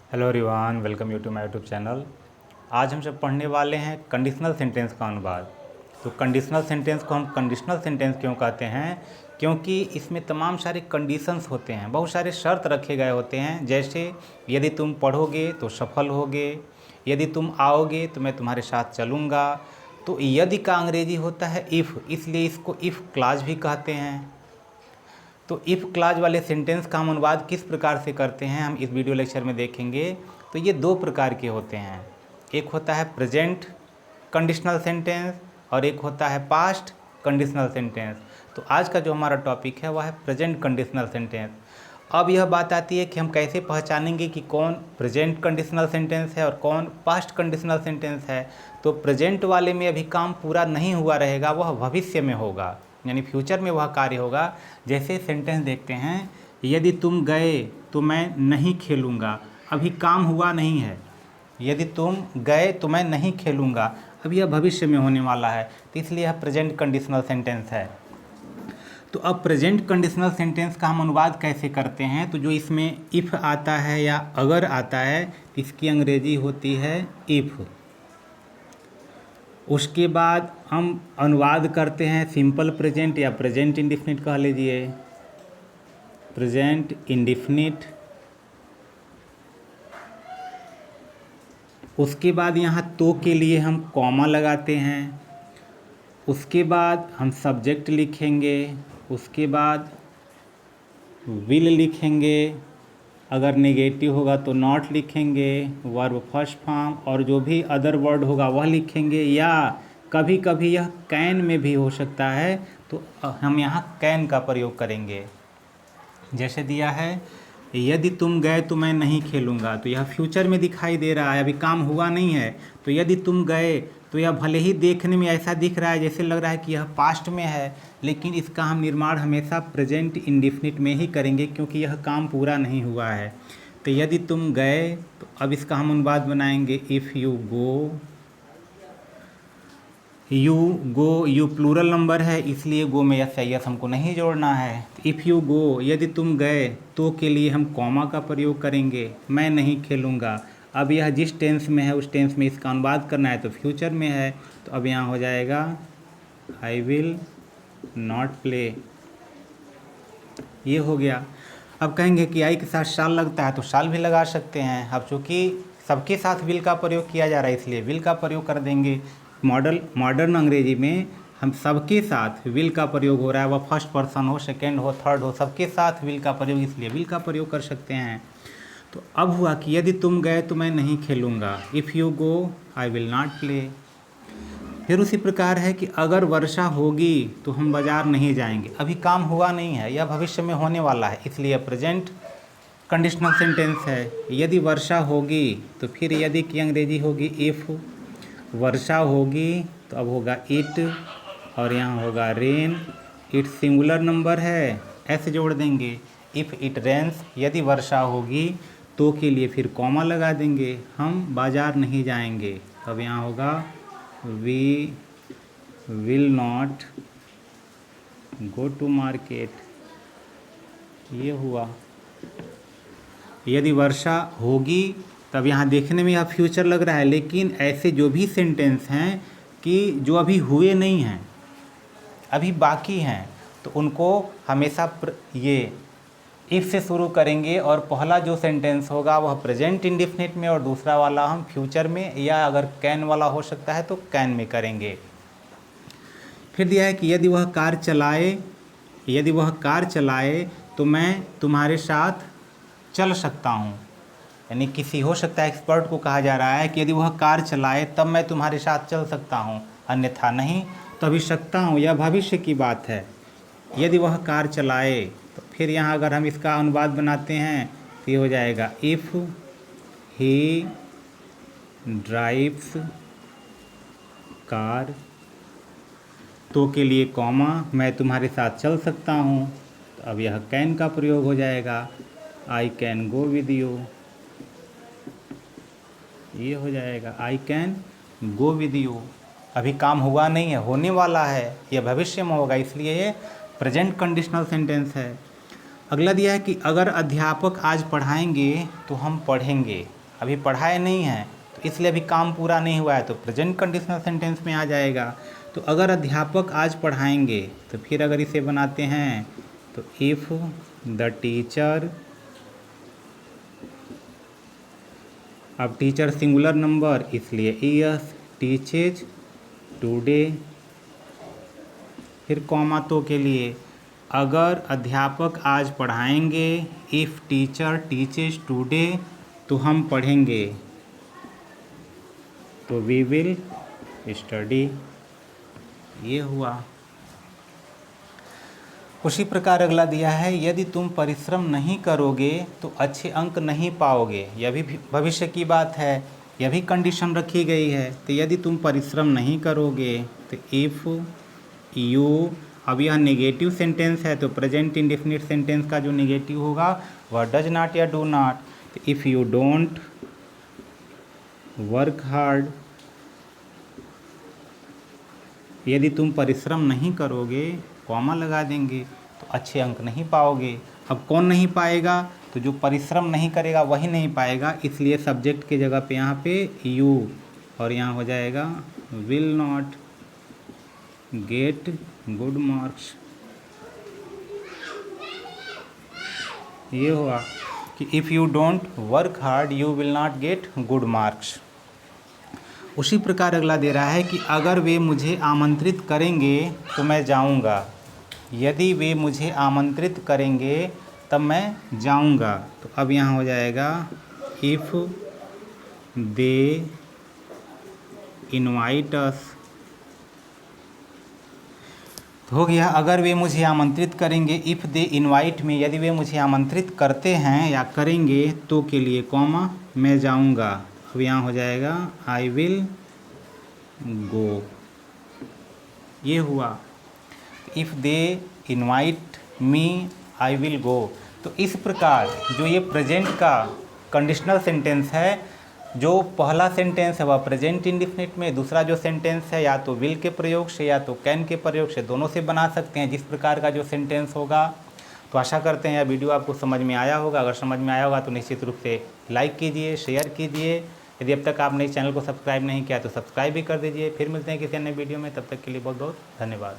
Hello everyone, welcome you to my YouTube channel. आज हम सब पढ़ने वाले हैं कंडीशनल सेंटेंस का अनुवाद। तो कंडीशनल सेंटेंस को हम कंडीशनल सेंटेंस क्यों कहते हैं? क्योंकि इसमें तमाम सारे कंडीशंस होते हैं, बहुत सारे शर्त रखे गए होते हैं। जैसे यदि तुम पढ़ोगे तो सफल होगे, यदि तुम आओगे तो मैं तुम्हारे साथ चलूँगा। तो यदि का अंग्रेजी होता है इफ़, इसलिए इसको इफ़ क्लाज भी कहते हैं। तो इफ़ क्लाज वाले सेंटेंस का हम अनुवाद किस प्रकार से करते हैं हम इस वीडियो लेक्चर में देखेंगे। तो ये दो प्रकार के होते हैं, एक होता है प्रेजेंट कंडीशनल सेंटेंस और एक होता है पास्ट कंडीशनल सेंटेंस। तो आज का जो हमारा टॉपिक है वह है प्रेजेंट कंडीशनल सेंटेंस। अब यह बात आती है कि हम कैसे पहचानेंगे कि कौन प्रेजेंट कंडीशनल सेंटेंस है और कौन पास्ट कंडीशनल सेंटेंस है। तो प्रेजेंट वाले में अभी काम पूरा नहीं हुआ रहेगा, वह भविष्य में होगा, यानी फ्यूचर में वह कार्य होगा। जैसे सेंटेंस देखते हैं, यदि तुम गए तो मैं नहीं खेलूँगा। अभी काम हुआ नहीं है, यदि तुम गए तो मैं नहीं खेलूँगा, अभी यह भविष्य में होने वाला है, तो इसलिए यह प्रेजेंट कंडीशनल सेंटेंस है। तो अब प्रेजेंट कंडीशनल सेंटेंस का हम अनुवाद कैसे करते हैं? तो जो इसमें इफ़ आता है या अगर आता है, इसकी अंग्रेजी होती है इफ़। उसके बाद हम अनुवाद करते हैं सिंपल प्रेजेंट या प्रेजेंट इंडिफिनिट कह लीजिए, प्रेजेंट इंडिफिनिट। उसके बाद यहाँ तो के लिए हम कॉमा लगाते हैं। उसके बाद हम सब्जेक्ट लिखेंगे, उसके बाद विल लिखेंगे, अगर नेगेटिव होगा तो नॉट लिखेंगे, वर्ब फर्स्ट फॉर्म, और जो भी अदर वर्ड होगा वह लिखेंगे, या कभी कभी यह कैन में भी हो सकता है, तो हम यहाँ कैन का प्रयोग करेंगे। जैसे दिया है, यदि तुम गए तो मैं नहीं खेलूँगा, तो यह फ्यूचर में दिखाई दे रहा है, अभी काम हुआ नहीं है। तो यदि तुम गए तो यह भले ही देखने में ऐसा दिख रहा है जैसे लग रहा है कि यह पास्ट में है, लेकिन इसका हम निर्माण हमेशा प्रेजेंट इंडिफिनिट में ही करेंगे, क्योंकि यह काम पूरा नहीं हुआ है। तो यदि तुम गए, तो अब इसका हम अनुवाद बनाएंगे if you go. You plural number है, इसलिए गो में यस या यस हमको नहीं जोड़ना है। इफ़ यू गो, यदि तुम गए, तो के लिए हम कॉमा का प्रयोग करेंगे, मैं नहीं खेलूँगा। अब यह जिस टेंस में है उस टेंस में इसका अनुवाद करना है, तो फ्यूचर में है, तो अब यहाँ हो जाएगा आई विल नॉट प्ले। ये हो गया। अब कहेंगे कि आई के साथ शाल लगता है, तो शाल भी लगा सकते हैं। अब चूँकि सबके साथ विल का प्रयोग किया जा रहा है, इसलिए विल का प्रयोग कर देंगे। मॉडर्न अंग्रेजी में हम सबके साथ विल का प्रयोग हो रहा है, वह फर्स्ट पर्सन हो, सेकेंड हो, थर्ड हो, सबके साथ विल का प्रयोग, इसलिए विल का प्रयोग कर सकते हैं। तो अब हुआ कि यदि तुम गए तो मैं नहीं खेलूँगा, if you go I will not play. फिर उसी प्रकार है कि अगर वर्षा होगी तो हम बाज़ार नहीं जाएंगे, अभी काम हुआ नहीं है, यह भविष्य में होने वाला है, इसलिए प्रेजेंट कंडीशनल सेंटेंस है। यदि वर्षा होगी, तो फिर यदि की अंग्रेजी होगी इफ़। वर्षा होगी तो अब होगा इट, और यहाँ होगा रेन। इट सिंगुलर नंबर है, ऐसे जोड़ देंगे, इफ़ इट रेन्स। यदि वर्षा होगी तो के लिए फिर कॉमा लगा देंगे, हम बाज़ार नहीं जाएंगे, अब यहाँ होगा we will not go to market. ये हुआ। यदि वर्षा होगी, तब यहाँ देखने में यह फ्यूचर लग रहा है, लेकिन ऐसे जो भी सेंटेंस हैं कि जो अभी हुए नहीं हैं, अभी बाकी हैं, तो उनको हमेशा ये इफ़ से शुरू करेंगे, और पहला जो सेंटेंस होगा वह प्रेजेंट इंडिफिनिट में, और दूसरा वाला हम फ्यूचर में, या अगर कैन वाला हो सकता है तो कैन में करेंगे। फिर दिया है कि यदि वह कार चलाए, यदि वह कार चलाए तो मैं तुम्हारे साथ चल सकता हूँ, यानी किसी हो सकता है एक्सपर्ट को कहा जा रहा है कि यदि वह कार चलाए तब मैं तुम्हारे साथ चल सकता हूँ, अन्यथा नहीं। तो अभी सकता हूँ यह भविष्य की बात है। यदि वह कार चलाए, तो फिर यहाँ अगर हम इसका अनुवाद बनाते हैं तो ये हो जाएगा इफ़ ही ड्राइव्स कार, तो के लिए कॉमा, मैं तुम्हारे साथ चल सकता हूँ, तो अब यह कैन का प्रयोग हो जाएगा, I can go with you. ये हो जाएगा I can go with you. अभी काम हुआ नहीं है, होने वाला है, यह भविष्य में होगा, इसलिए ये प्रेजेंट कंडीशनल सेंटेंस है। अगला दिया है कि अगर अध्यापक आज पढ़ाएंगे तो हम पढ़ेंगे, अभी पढ़ाए नहीं हैं, तो इसलिए अभी काम पूरा नहीं हुआ है, तो प्रेजेंट कंडीशनल सेंटेंस में आ जाएगा। तो अगर अध्यापक आज पढ़ाएंगे, तो फिर अगर इसे बनाते हैं तो इफ़ द टीचर, अब टीचर सिंगुलर नंबर इसलिए यस टीचेज टुडे, फिर कॉमा तो के लिए अगर अध्यापक आज पढ़ाएंगे, इफ़ टीचर टीचेज टुडे, तो हम पढ़ेंगे, तो वी विल स्टडी। ये हुआ। उसी प्रकार अगला दिया है, यदि तुम परिश्रम नहीं करोगे तो अच्छे अंक नहीं पाओगे। यह भी भविष्य की बात है, यह भी कंडीशन रखी गई है। तो यदि तुम परिश्रम नहीं करोगे, तो इफ़ यू, अब यह नेगेटिव सेंटेंस है, तो प्रेजेंट इंडेफिनिट सेंटेंस का जो नेगेटिव होगा वह डज नॉट या डू नॉट। तो if you don't work hard, यदि तुम परिश्रम नहीं करोगे, कॉमा लगा देंगे, तो अच्छे अंक नहीं पाओगे। अब कौन नहीं पाएगा? तो जो परिश्रम नहीं करेगा वही नहीं पाएगा, इसलिए सब्जेक्ट की जगह पे यहाँ पे यू, और यहाँ हो जाएगा will not get good marks. ये हुआ कि if you don't work hard you will not get good marks. उसी प्रकार अगला दे रहा है कि अगर वे मुझे आमंत्रित करेंगे तो मैं जाऊंगा। यदि वे मुझे आमंत्रित करेंगे तब मैं जाऊंगा। तो अब यहाँ हो जाएगा इफ़ दे इनवाइट अस, तो हो गया अगर वे मुझे आमंत्रित करेंगे, इफ़ दे इनवाइट में, यदि वे मुझे आमंत्रित करते हैं या करेंगे तो के लिए कॉमा मैं जाऊंगा। अब यहाँ हो जाएगा आई विल गो। ये हुआ if they invite me I will go. तो इस प्रकार जो ये प्रेजेंट का कंडीशनल सेंटेंस है, जो पहला सेंटेंस है वह प्रेजेंट इंडेफिनिट में, दूसरा जो सेंटेंस है या तो विल के प्रयोग से या तो कैन के प्रयोग से, दोनों से बना सकते हैं जिस प्रकार का जो सेंटेंस होगा। तो आशा करते हैं यह वीडियो आपको समझ में आया होगा। अगर समझ में आया होगा तो निश्चित रूप से लाइक कीजिए, शेयर कीजिए। यदि अब तक आपने इस चैनल को सब्सक्राइब नहीं किया तो सब्सक्राइब भी कर दीजिए। फिर मिलते हैं किसी अन्य वीडियो में, तब तक के लिए बहुत बहुत धन्यवाद।